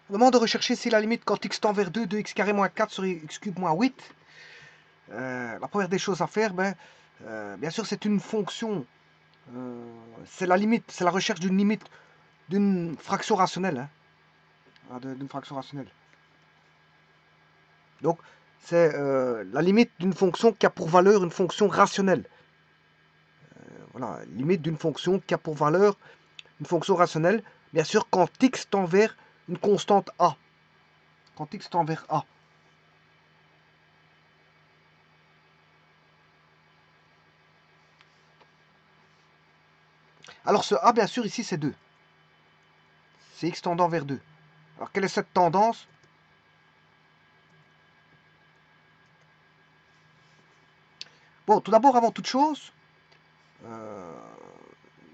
On demande de rechercher si la limite quand x tend vers 2 de x carré moins 4 sur x cube moins 8. La première des choses à faire, bien sûr, c'est une fonction. C'est la limite, c'est la recherche d'une limite d'une fraction rationnelle. Hein, d'une fraction rationnelle. Donc, c'est la limite d'une fonction qui a pour valeur une fonction rationnelle. Voilà, limite d'une fonction qui a pour valeur une fonction rationnelle. Bien sûr, quand x tend vers une constante a. Quand x tend vers a. Alors ce a, bien sûr, ici, c'est 2. C'est x tendant vers 2. Alors, quelle est cette tendance? Bon, tout d'abord, avant toute chose,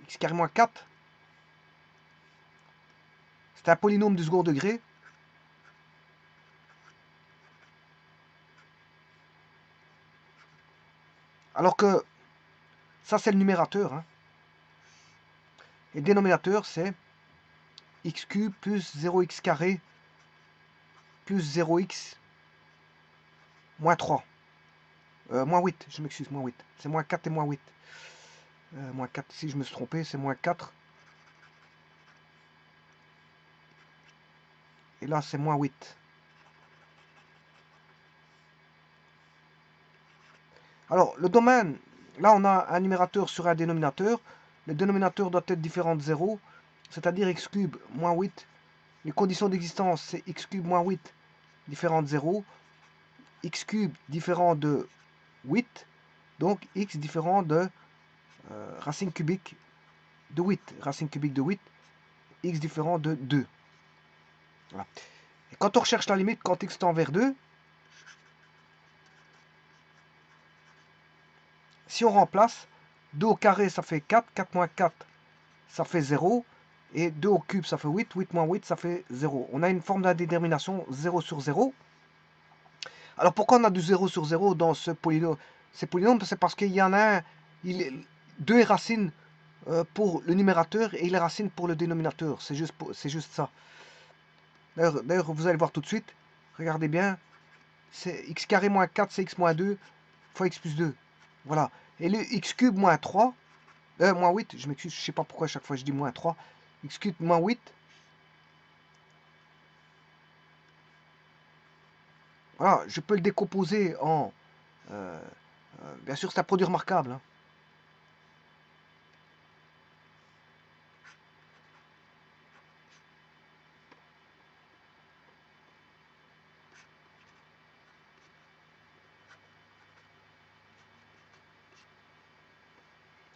x carré moins 4, c'est un polynôme du second degré. Alors que ça, c'est le numérateur. Hein. Et le dénominateur, c'est x cube plus 0x carré plus 0x moins 3. Moins 8, je m'excuse, moins 8. C'est moins 4 et moins 8. Moins 4, si je me suis trompé, c'est moins 4. Et là, c'est moins 8. Alors, le domaine, là, on a un numérateur sur un dénominateur. Le dénominateur doit être différent de 0, c'est-à-dire x cube moins 8. Les conditions d'existence, c'est x cube moins 8 différent de 0, x cube différent de 8, donc x différent de racine cubique de 8. Racine cubique de 8, x différent de 2. Voilà. Et quand on recherche la limite, quand x tend vers 2, si on remplace, 2 au carré, ça fait 4, 4 moins 4, ça fait 0, et 2 au cube, ça fait 8, 8 moins 8, ça fait 0. On a une forme d'indétermination 0 sur 0. Alors pourquoi on a du 0 sur 0 dans ce polynôme? Ces polynômes, c'est parce qu'il y en a un, 2 est racine pour le numérateur et il est racine pour le dénominateur. C'est juste ça. D'ailleurs, vous allez voir tout de suite. Regardez bien. C'est x carré moins 4, c'est x moins 2 fois x plus 2. Voilà. Et le x cube moins 3, moins 8, je m'excuse, je ne sais pas pourquoi à chaque fois je dis moins 3. X cube moins 8. Voilà, je peux le décomposer en... bien sûr, c'est un produit remarquable. Hein.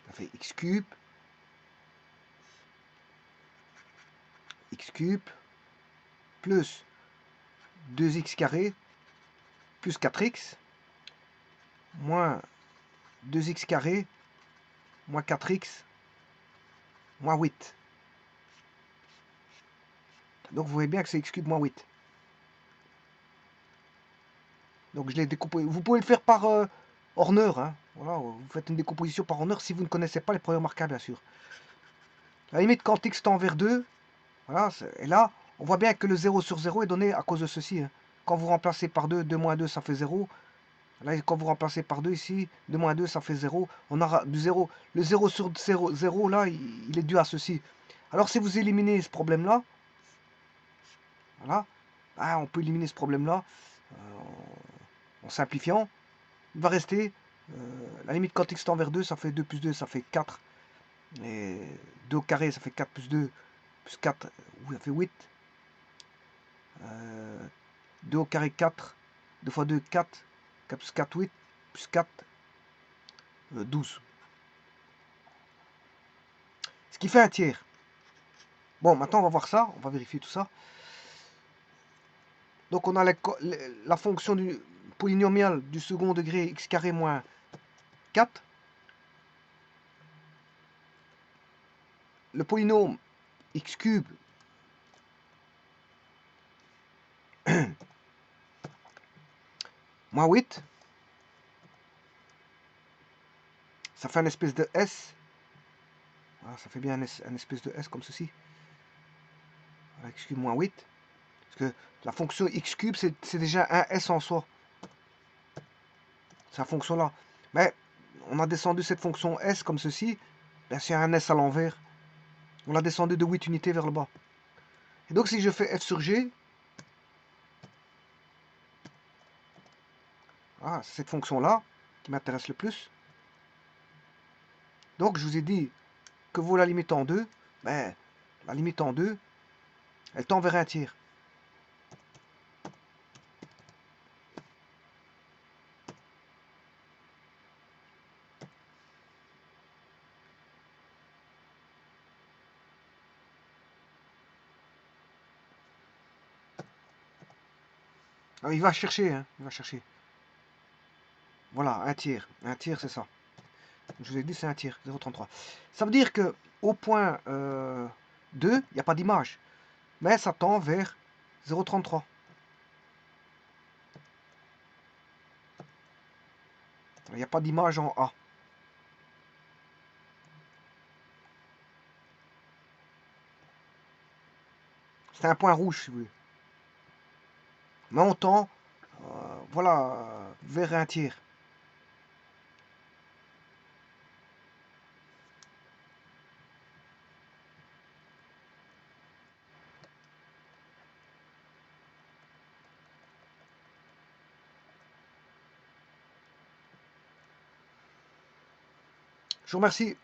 Ça fait x cube plus 2x carré plus 4x moins 2x carré moins 4x moins 8. Donc vous voyez bien que c'est x cube moins 8. Donc je l'ai découpé. Vous pouvez le faire par Horner. Hein. Voilà, vous faites une décomposition par Horner si vous ne connaissez pas les produits remarquables, bien sûr. À la limite, quand x tend vers 2, voilà, et là, on voit bien que le 0 sur 0 est donné à cause de ceci. Hein. Quand vous remplacez par 2, 2 moins 2, ça fait 0. Là, quand vous remplacez par 2 ici, 2 moins 2, ça fait 0. On aura du 0. Le 0 sur 0, 0 là, il est dû à ceci. Alors, si vous éliminez ce problème-là, voilà, on peut éliminer ce problème-là en simplifiant. Il va rester, la limite quand x tend vers 2, ça fait 2 plus 2, ça fait 4. Et 2 au carré, ça fait 4 plus 2, plus 4, ça fait 8. 2 au carré 4, 2 fois 2 4, 4 plus 4 8, plus 4 12. Ce qui fait un tiers. Bon, maintenant on va voir ça, on va vérifier tout ça. Donc on a la fonction du polynomial du second degré x carré moins 4. Le polynôme x cube moins 8. Ça fait un espèce de S. Voilà, ça fait bien un espèce de S comme ceci. Voilà, x cube moins 8. Parce que la fonction x cube, c'est déjà un s en soi. C'est la fonction-là. Mais on a descendu cette fonction s comme ceci. Ben, c'est un s à l'envers. On l'a descendu de 8 unités vers le bas. Et donc si je fais f sur g, ah, c'est cette fonction-là qui m'intéresse le plus. Donc je vous ai dit que vaut la limite en 2. Ben, la limite en 2, elle tend vers un tiers. Ah, il va chercher, hein, il va chercher. Voilà, un tiers. Un tiers, c'est ça. Je vous ai dit, c'est un tiers, 0,33. Ça veut dire que au point 2, il n'y a pas d'image. Mais ça tend vers 0,33. Il n'y a pas d'image en A. C'est un point rouge, si vous voulez. Mais on tend, voilà, vers un tiers. Je vous remercie.